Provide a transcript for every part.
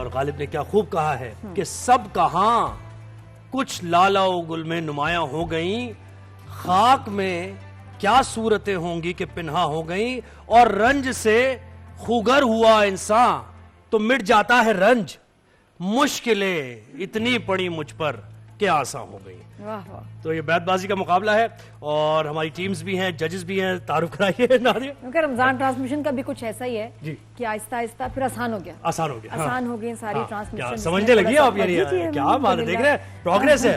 اور غالب نے کیا خوب کہا ہے کہ سب کہاں کچھ لالا و گل میں نمایاں ہو گئیں، خاک میں کیا صورتیں ہوں گی کہ پنہا ہو گئیں، اور رنج سے خوگر ہوا انسان تو مٹ جاتا ہے رنج، مشکلیں اتنی پڑی مجھ پر کہ آسان ہو گئی. تو یہ بیت بازی کا مقابلہ ہے اور ہماری ٹیمز بھی ہیں، ججز بھی ہیں. تعارف کرائیے نادیہ. کیونکہ رمضان ٹرانسمیشن کا بھی کچھ ایسا ہی ہے کہ آہستہ آہستہ پھر آسان ہو گیا، آسان ہو گئی ساری ٹرانسمیشن. سمجھنے لگی آپ، یعنی کیا بات ہے، دیکھ رہے ہیں پروگریس ہے.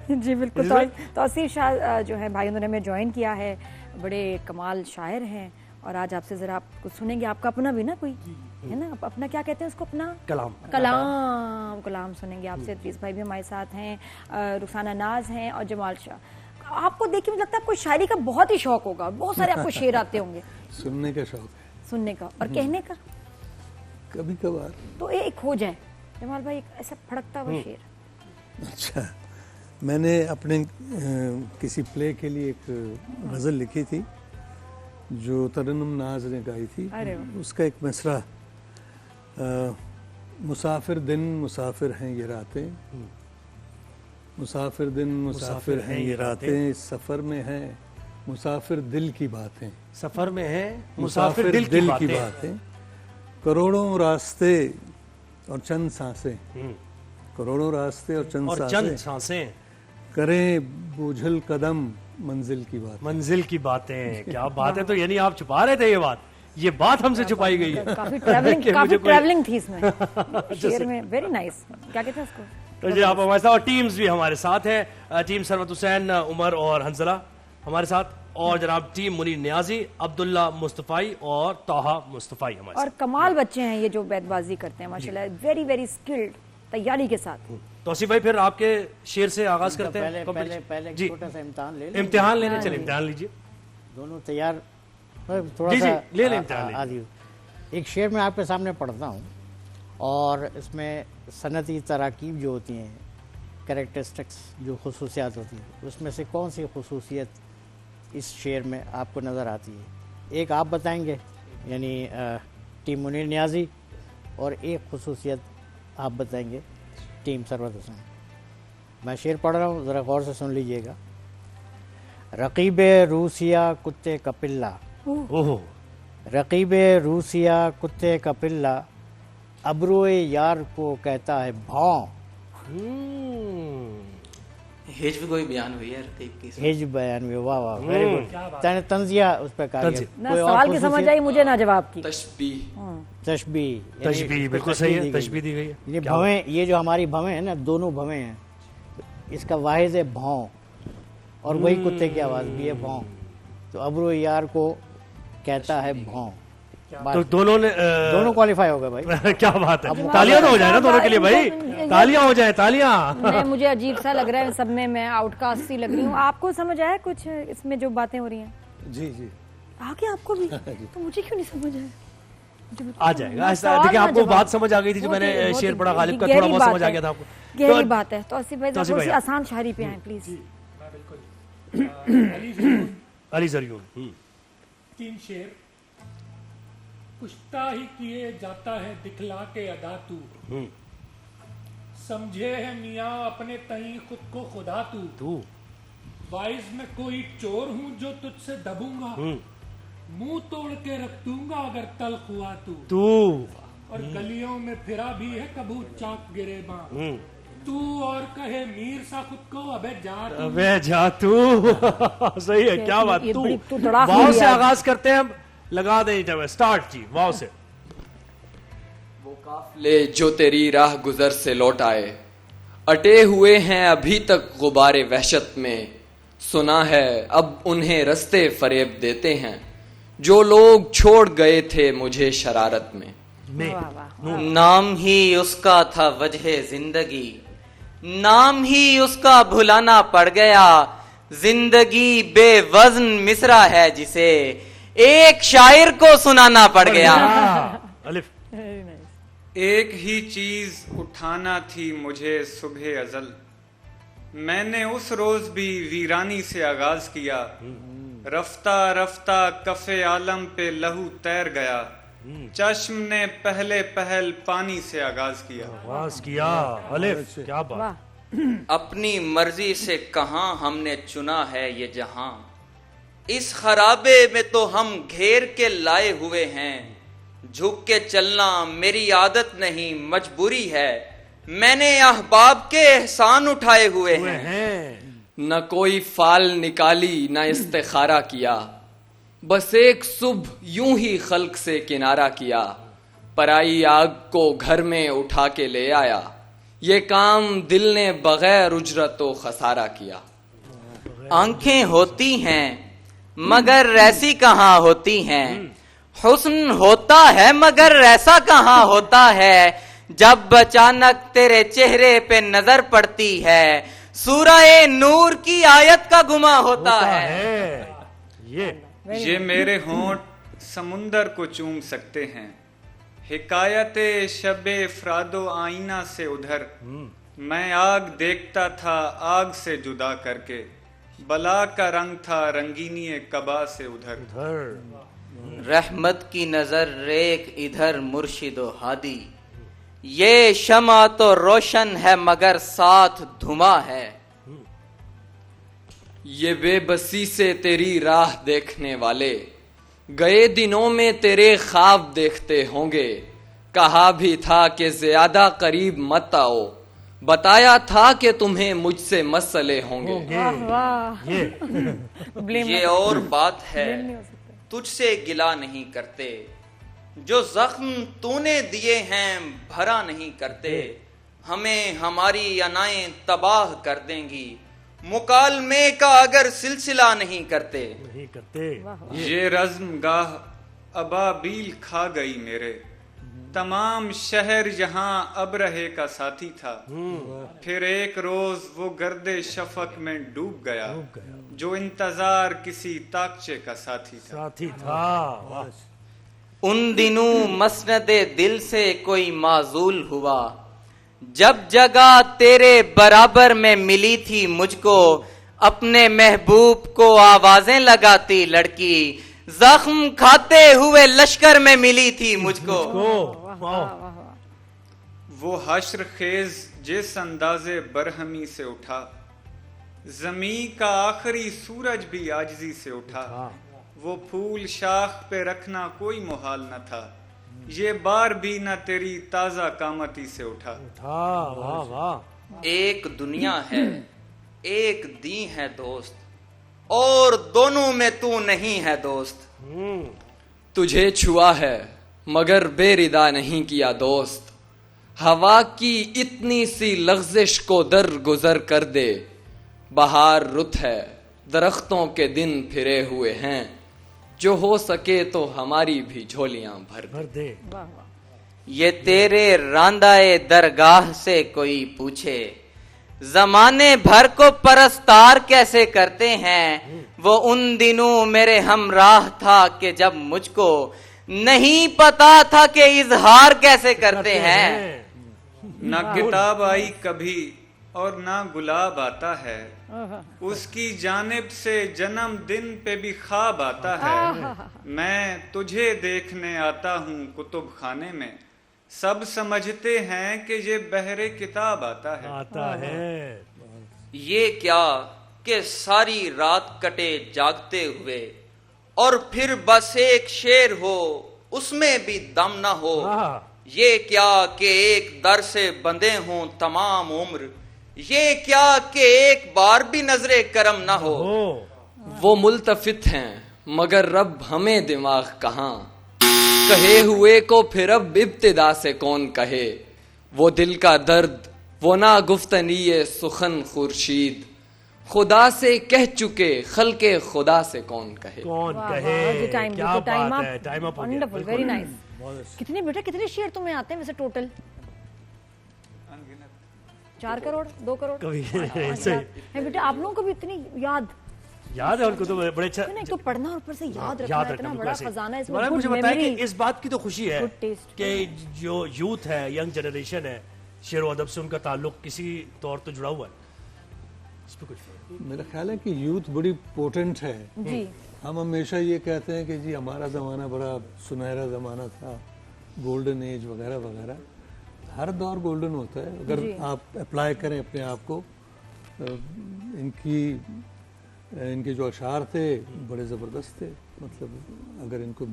جی بالکل. توصیف شاہ جو ہے بھائیوں نے ہمیں جوائن کیا ہے، بڑے کمال شاعر ہیں، اور آج آپ سے ذرا آپ کچھ سنیں گے. آپ کا اپنا بھی نا کوئی ہے نا، اپنا کیا کہتے ہیں اس کو، اپنا کلام سنیں گے آپ سے. ادریس بھائی بھی ہمارے ساتھ ہیں، رخسانہ ناز ہیں اور جمال شاہ. آپ کو دیکھ کے مجھے لگتا ہے آپ کو شاعری کا بہت ہی شوق ہوگا، بہت سارے آپ کو شعر آتے ہوں گے. سننے کا شوق ہے، سننے کا اور کہنے کا کبھی کبھار. تو ایک ہو جائے جمال بھائی، ایک ایسا پھڑکتا ہوا شعر. اچھا، میں نے اپنے کسی پلے کے لیے ایک غزل لکھی تھی جو ترنم ناز نے گائی تھی. اس کا ایک مصرع، مسافر دن مسافر ہیں یہ راتیں، مسافر دن مسافر ہیں یہ راتیں، سفر میں ہیں مسافر دل کی باتیں، سفر میں ہے مسافر دل کی باتیں، کروڑوں راستے اور چند سانسیں، کروڑوں راستے اور چند سانسیں، کریں بوجھل قدم منزل کی بات، منزل کی باتیں. کیا بات ہے. تو یعنی آپ چھپا رہے تھے یہ بات ہم سے چھپائی گئی ہے. کافی ٹریولنگ تھی اس میں شعر میں. Very nice. کیا کہتے ہیں اس کو. تو جی آپ ہمارے ساتھ، اور ٹیمز بھی ہمارے ساتھ ہیں. ٹیم ثروت حسین، عمر اور حنزلہ ہمارے ساتھ، اور جناب ٹیم منیر نیازی، عبداللہ مصطفی اور طٰہٰ مصطفی ہمارے ساتھ. اور کمال بچے ہیں یہ جو بیت بازی کرتے ہیں ماشاءاللہ، ویری ویری اسکلڈ، تیاری کے ساتھ. توصیف بھائی پھر آپ کے شعر سے آغاز کرتے ہیں. پہلے چھوٹا سا امتحان لے لیں. امتحان لینے چلیں، امتحان لیجیے. دونوں تیار، تھوڑا سا لے لیں امتحان. ایک شعر میں آپ کے سامنے پڑھتا ہوں، اور اس میں صنعتی تراکیب جو ہوتی ہیں، کریکٹرسٹکس جو خصوصیات ہوتی ہیں، اس میں سے کون سی خصوصیت اس شعر میں آپ کو نظر آتی ہے. ایک آپ بتائیں گے یعنی ٹیم منیر نیازی، اور ایک خصوصیت آپ بتائیں گے ٹیم ثروت حسین. میں شعر پڑھ رہا ہوں، ذرا غور سے سن لیجئے گا. رقیب روسیہ کتے کا پلہ، رقیب روسیہ کتے کا پلہ، ابروئے یار کو کہتا ہے بھاؤں. ہجو کوئی بیان ہوئی ہے رقیب کی، ہجو بیان ہوئی. واہ واہ، ویری گڈ. تنزیہ اس پہ کاری ہے. سوال کی سمجھ آئی مجھے نہ جواب کی. تشبیہ بالکل صحیح ہے، تشبیہ دی گئی ہے. یہ بھویں، یہ جو ہماری بھویں ہیں نا، دونوں بھویں ہیں، اس کا واحد ہے بھاؤں، اور وہی کتے کی آواز بھی ہے بھاؤں. تو ابرو یار کو کہتا ہے بھاؤں. تو دونوں کوالیفائی ہو گئے بھائی. کیا بات ہے. تالیاں تو ہو جائے نا دونوں کے لیے بھائی، تالیاں ہو جائیں، تالیاں. مجھے عجیب سا لگ رہا ہے، سب میں آؤٹ کاسٹ سی لگ رہی ہوں. آپ کو سمجھ آیا کچھ اس میں جو باتیں ہو رہی ہیں؟ جی جی آگے آپ کو بھی. تو مجھے کیوں نہیں سمجھ آیا؟ آ جائے گا. دیکھیں آپ کو بات سمجھ آ گئی تھی جو میں نے شعر پڑھا غالب کا، تھوڑا بہت سمجھ آ گیا تھا آپ کو. گہری بات ہے. تو توصیف بھائی تھوڑی سی آسان شاعری پہ آئیں پلیز. علی زریون. 3 شعر. کشتا ہی کیے جاتا ہے دکھلا کے ادا تو، سمجھے ہے میاں اپنے تئیں خود کو خدا تو، وائز میں کوئی چور ہوں جو تجھ سے دبوں گا، منہ توڑ کے رکھ دوں گا اگر تلخ ہوا تو، اور گلیوں میں پھرا بھی ہے کبو چاک گریباں، تو اور کہے میر سا خود کو ابے جا تو. صحیح ہے. کیا بات. تو واو سے آغاز کرتے ہیں، لگا دیں سٹارٹ جی واو سے. وہ قافلے جو تیری راہ گزر سے لوٹ آئے، اٹے ہوئے ہیں ابھی تک غبار وحشت میں، سنا ہے اب انہیں رستے فریب دیتے ہیں، جو لوگ چھوڑ گئے تھے مجھے شرارت میں. نام ہی اس کا تھا وجہ زندگی، نام ہی اس کا بھلانا پڑ گیا، زندگی بے وزن مصرع ہے جسے ایک شاعر کو سنانا پڑ گیا. ایک ہی چیز اٹھانا تھی مجھے صبح ازل، میں نے اس روز بھی ویرانی سے آغاز کیا، رفتہ رفتہ کف عالم پہ لہو تیر گیا، چشم نے پہلے پہل پانی سے آغاز کیا. آغاز کیا. الف. کیا بات. اپنی مرضی سے کہاں ہم نے چنا ہے یہ جہاں, اس خرابے میں تو ہم گھیر کے لائے ہوئے ہیں. جھک کے چلنا میری عادت نہیں مجبوری ہے, میں نے احباب کے احسان اٹھائے ہوئے ہیں. نہ کوئی فال نکالی نہ استخارہ کیا, بس ایک صبح یوں ہی خلق سے کنارہ کیا. پرائی آگ کو گھر میں اٹھا کے لے آیا, یہ کام دل نے بغیر اجرت و خسارہ کیا. آنکھیں ہوتی ہیں مگر ایسی کہاں ہوتی ہیں, حسن ہوتا ہے مگر ایسا کہاں ہوتا ہے. جب اچانک تیرے چہرے پہ نظر پڑتی ہے, سورہ نور کی آیت کا گما ہوتا ہے. یہ میرے ہونٹ سمندر کو چوم سکتے ہیں, حکایت شب افراد و آئینہ سے ادھر. میں آگ دیکھتا تھا آگ سے جدا کر کے, بلا کا رنگ تھا رنگینی قبا سے ادھر. رحمت کی نظر ریک ادھر مرشد و ہادی, یہ شمع تو روشن ہے مگر ساتھ دھواں ہے. یہ بے بسی سے تیری راہ دیکھنے والے گئے دنوں میں تیرے خواب دیکھتے ہوں گے. کہا بھی تھا کہ زیادہ قریب مت آؤ, بتایا تھا کہ تمہیں مجھ سے مسئلے ہوں گے. یہ اور بات ہے تجھ سے گلا نہیں کرتے, جو زخم تو نے دیے ہیں بھرا نہیں کرتے. ہمیں ہماری انائیں تباہ کر دیں گی, مکالمے کا اگر سلسلہ نہیں کرتے. یہ رزم گاہ ابابیل کھا گئی میرے, تمام شہر جہاں ابرہے کا ساتھی تھا. پھر ایک روز وہ گرد شفق میں ڈوب گیا, جو انتظار کسی تاکچے کا ساتھی تھا. ان دنوں مسند دل سے کوئی معزول ہوا, جب جگہ تیرے برابر میں ملی تھی مجھ کو. اپنے محبوب کو آوازیں لگاتی لڑکی, زخم کھاتے ہوئے لشکر میں ملی تھی مجھ کو. وہ حشر خیز جس اندازے برہمی سے اٹھا, زمین کا آخری سورج بھی عاجزی سے اٹھا. وہ پھول شاخ پہ رکھنا کوئی محال نہ تھا, یہ بار بھی نہ تیری تازہ قامتی سے اٹھا. ایک دنیا ہے ایک دین ہے دوست, اور دونوں میں تو نہیں ہے دوست. تجھے چھوا ہے مگر بے ردا نہیں کیا دوست, ہوا کی اتنی سی لغزش کو در گزر کر دے. بہار رت ہے درختوں کے دن پھرے ہوئے ہیں, جو ہو سکے تو ہماری بھی جھولیاں بھر دے. یہ تیرے راندائے درگاہ سے کوئی پوچھے, زمانے بھر کو پرستار کیسے کرتے ہیں. وہ ان دنوں میرے ہمراہ تھا کہ جب مجھ کو نہیں پتا تھا کہ اظہار کیسے کرتے ہیں. نہ کتاب آئی کبھی اور نہ گلاب آتا ہے, اس کی جانب سے جنم دن پہ بھی خواب آتا ہے. میں تجھے دیکھنے آتا ہوں کتب خانے میں, سب سمجھتے ہیں کہ یہ بحر کتاب آتا ہے. یہ کیا کہ ساری رات کٹے جاگتے ہوئے, اور پھر بس ایک شعر ہو اس میں بھی دم نہ ہو. یہ کیا کہ ایک در سے بندے ہوں تمام عمر, یہ کیا کہ ایک بار بھی نظر کرم نہ ہو. وہ ملتفت ہیں مگر رب ہمیں دماغ کہاں, کہے ہوئے کو پھر اب ابتدا سے کون کہے. وہ دل کا درد وہ نا گفتنی سخن خورشید, خدا سے کہہ چکے خلق خدا سے کون کہے. کتنے بیٹا کتنے شعر تمہیں آتے ہیں ویسے ٹوٹل؟ 4 کروڑ 2 کروڑ بیٹا آپ لوگوں کو بھی اتنی یاد ہے ان کو تو بڑے اچھا تو پڑھنا اور اوپر سے یاد رکھنا اتنا بڑا خزانہ ہے اس میں. مجھے بتائیں کہ اس بات کی تو خوشی ہے کہ جو یوتھ ہے ینگ جنریشن ہے شعر و ادب سے ان کا تعلق کسی طور تو جڑا ہوا ہے. میرا خیال ہے کہ یوتھ بڑی پوٹنٹ ہے. جی ہم ہمیشہ یہ کہتے ہیں کہ جی ہمارا زمانہ بڑا سنہرا زمانہ تھا, گولڈن ایج وغیرہ وغیرہ. ہر دور گولڈن ہوتا ہے اگر آپ اپلائی کریں اپنے آپ کو. ان کے جو اشعار تھے بڑے زبردست تھے, مطلب اگر ان کو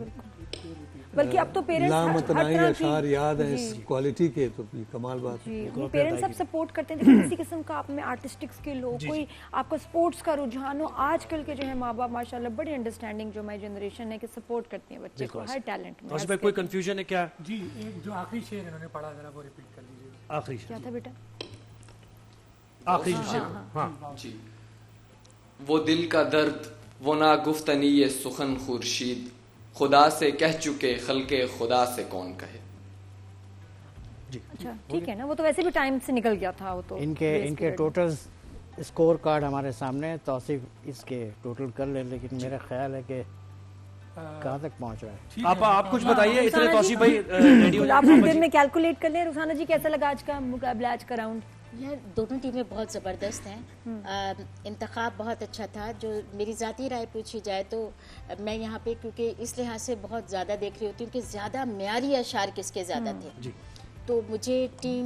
بلکہ اب تو لامتنائی اشعار یاد ہیں اس کوالٹی کے تو یہ کمال بات ہے. پیرنٹس سب سپورٹ کرتے ہیں. کسی قسم کا آپ میں آرٹسٹک اسکل ہو, کوئی آپ کا سپورٹس کا رجحان ہو, آج کل کے جو ہے ماں باپ ماشاءاللہ بڑی انڈرسٹینڈنگ جو ہماری جنریشن ہے کہ سپورٹ کرتی ہیں بچے کو ہر ٹیلنٹ میں. اس میں کوئی کنفیوژن ہے کیا؟ جی ایک جو آخری شعر انہوں نے پڑھا ذرا وہ ریپیٹ کر لیجیے. آخری کیا تھا بیٹا؟ آخری شعر. ہاں جی. وہ دل کا درد وہ ناگفتنی یہ سخن خورشید, خدا سے کہہ چکے خلق خدا سے کون کہے. اچھا ٹھیک ہے نا, وہ تو ویسے بھی ٹائم سے نکل گیا تھا. وہ تو ان کے ٹوٹل اسکور کارڈ ہمارے سامنے, توصیف اس کے ٹوٹل کر لیں, لیکن میرا خیال ہے کہ کہاں تک پہنچ رہا ہے. آپ کچھ بتائیے. اتنے توصیف بھائی آپ دن میں کیلکولیٹ کر لیں. رخسانہ جی کیسا لگا آج کا مقابلہ, آج کا راؤنڈ؟ یار دونوں ٹیمیں بہت زبردست ہیں. انتخاب بہت اچھا تھا. جو میری ذاتی رائے پوچھی جائے تو میں یہاں پہ کیونکہ اس لحاظ سے بہت زیادہ دیکھ رہی ہوتی ہوں کہ زیادہ معیاری اشعار کس کے زیادہ تھے, تو مجھے ٹیم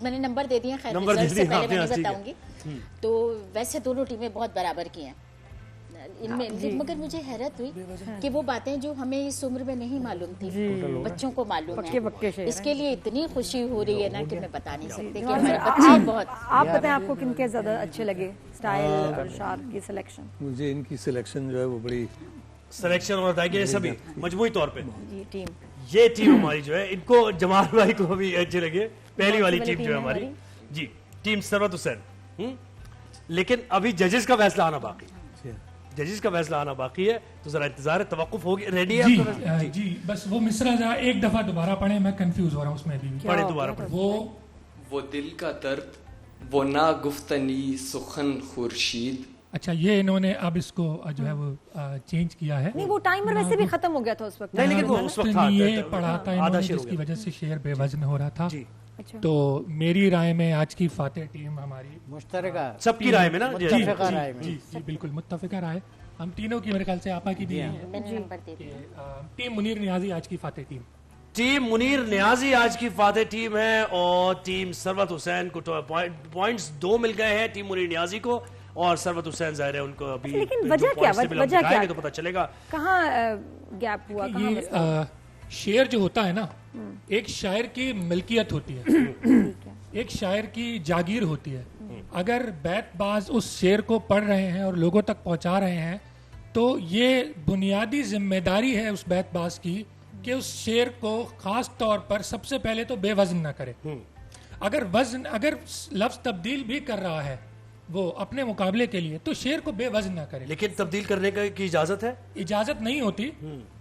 میں نے نمبر دے دیا, خیر رزلٹ سے پہلے میں نہیں بتاؤں گی. تو ویسے دونوں ٹیمیں بہت برابر کی ہیں ان میں, مگر مجھے حیرت ہوئی کہ وہ باتیں جو ہمیں اس عمر میں نہیں معلوم تھی بچوں کو معلوم ہے. اس کے لیے اتنی خوشی ہو رہی ہے نا کہ میں بتا نہیں سکتی کہ ہمارے بچے بہت. آپ بتائیں آپ کو کن کے زیادہ اچھے لگے اسٹائل اور اشعار کی سلیکشن؟ مجھے ان کی سلیکشن جو ہے وہ بڑی سلیکشن اور ادائیگی سبھی مجموعی طور پہ ٹیم, یہ ٹیم ہماری جو ہے ان کو جمال بھائی کو بھی اچھے لگے. پہلی والی ٹیم جو ہے ہماری جی ٹیم ثروت حسین. لیکن ابھی ججز کا فیصلہ آنا باقی ہے, تو ذرا انتظار ہے, توقف ہوگی. ریڈی ہے جی بس وہ مصرع ذرا ایک دفعہ دوبارہ پڑھیں, میں کنفیوز ہو رہا ہوں اس میں بھی. پڑھیں دوبارہ پڑھیں. وہ دل کا درد وہ ناگفتنی سخن خورشید. اچھا یہ انہوں نے اب اس کو جو ہے وہ چینج کیا ہے. نہیں وہ ٹائمر ویسے بھی ختم ہو گیا تھا اس وقت. نہیں لیکن وہ اس وقت تھا, یہ پڑھا تھا انہوں نے جس کی وجہ سے شعر بے وزن ہو رہا تھا. تو میری رائے میں آج کی فاتح ٹیم ہماری مشترکہ سب کی رائے میں نا, جی بالکل متفقہ رائے ہم تینوں کی, میرے خیال سے آپا کی بھی ٹیم منیر نیازی آج کی فاتح ٹیم. ٹیم منیر نیازی آج کی فاتح ٹیم ہے, اور ٹیم ثروت حسین کو پوائنٹس 2 مل گئے ہیں ٹیم منیر نیازی کو, اور ثروت حسین ظاہر ہے ان کو ابھی. لیکن وجہ کیا تو پتہ چلے گا کہاں گیپ ہوا, کہاں شعر جو ہوتا ہے نا, ایک شاعر کی ملکیت ہوتی ہے, ایک شاعر کی جاگیر ہوتی ہے. اگر بیت باز اس شعر کو پڑھ رہے ہیں اور لوگوں تک پہنچا رہے ہیں تو یہ بنیادی ذمہ داری ہے اس بیت باز کی کہ اس شعر کو خاص طور پر سب سے پہلے تو بے وزن نہ کرے. اگر لفظ تبدیل بھی کر رہا ہے وہ اپنے مقابلے کے لیے تو شعر کو بے وزن نہ کرے. لیکن تبدیل کرنے کی اجازت ہے؟ اجازت نہیں ہوتی,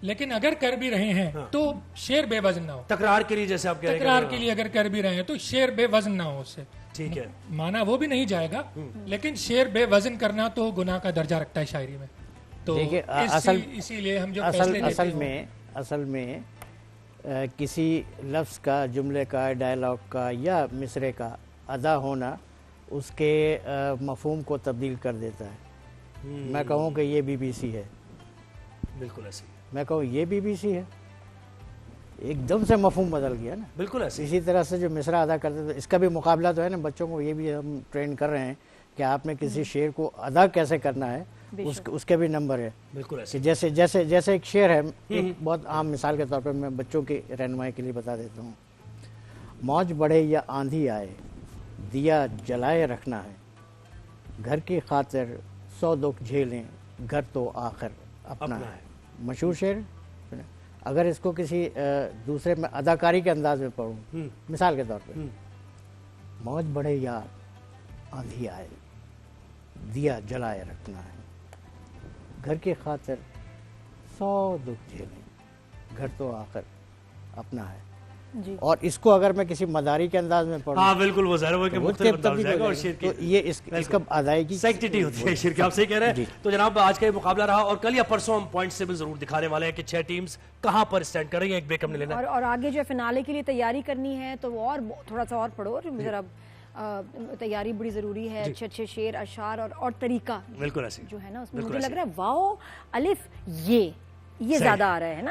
لیکن اگر کر بھی رہے ہیں تو شعر بے وزن نہ ہو. تکرار کے لیے جیسے آپ کہہ رہے ہیں, تکرار کے لیے اگر کر بھی رہے ہیں تو شعر بے وزن نہ ہو. اس سے ٹھیک ہے مانا وہ بھی نہیں جائے گا, لیکن شعر بے وزن کرنا تو گناہ کا درجہ رکھتا ہے شاعری میں. تو اسی لیے ہم جو اصل میں کسی لفظ کا, جملے کا, ڈائلاگ کا یا مصرے کا ادا ہونا اس کے مفہوم کو تبدیل کر دیتا ہے. میں کہوں کہ یہ بی بی سی ہے, بالکل ایسے, میں کہوں یہ بی بی سی ہے, ایک دم سے مفہوم بدل گیا نا. بالکل ایسے. اسی طرح سے جو مصرع ادا کرتے تھے, اس کا بھی مقابلہ تو ہے نا, بچوں کو یہ بھی ہم ٹرین کر رہے ہیں کہ آپ نے کسی شعر کو ادا کیسے کرنا ہے, اس کے بھی نمبر ہے. بالکل ایسے. جیسے ایک شعر ہے, ایک بہت عام مثال کے طور پر میں بچوں کی رہنمائی کے لیے بتا دیتا ہوں. موج بڑھے یا آندھی آئے دیا جلائے رکھنا ہے, گھر کی خاطر 100 دکھ جھیلیں گھر تو آخر اپنا ہے. مشہور شعر. اگر اس کو کسی دوسرے میں اداکاری کے انداز میں پڑھوں, مثال کے طور پہ, موج بڑھے یا آندھی آئے دیا جلائے رکھنا ہے, گھر کی خاطر 100 دکھ جھیلیں گھر تو آخر اپنا ہے. اور اس کو اگر میں کسی مداری کے انداز میں پڑھوں, ہاں بالکل وہ ظاہر ہے کہ مختلف انداز ہو جائے گا, اور شعر کی یہ اس کا ادائیگی سیکٹیٹی ہوتی ہے شعر کی. آپ صحیح کہہ رہے ہیں. تو جناب آج کا یہ مقابلہ رہا, اور کل یا پرسوں ہم پوائنٹ ٹیبل ضرور دکھانے والے ہیں کہ 6 ٹیمز کہاں پر اسٹینڈ کر رہی ہیں. ایک بریک ہم نے لینا اور آگے جو فنالے کے لیے تیاری کرنی ہے تو اور تھوڑا سا اور پڑھو, ذرا تیاری بڑی ضروری ہے, اچھے اچھے شعر, اشعار اور طریقہ بالکل ایسے جو ہے نا اس میں مجھے لگ رہا ہے واو الف یہ زیادہ آ رہا ہے نا.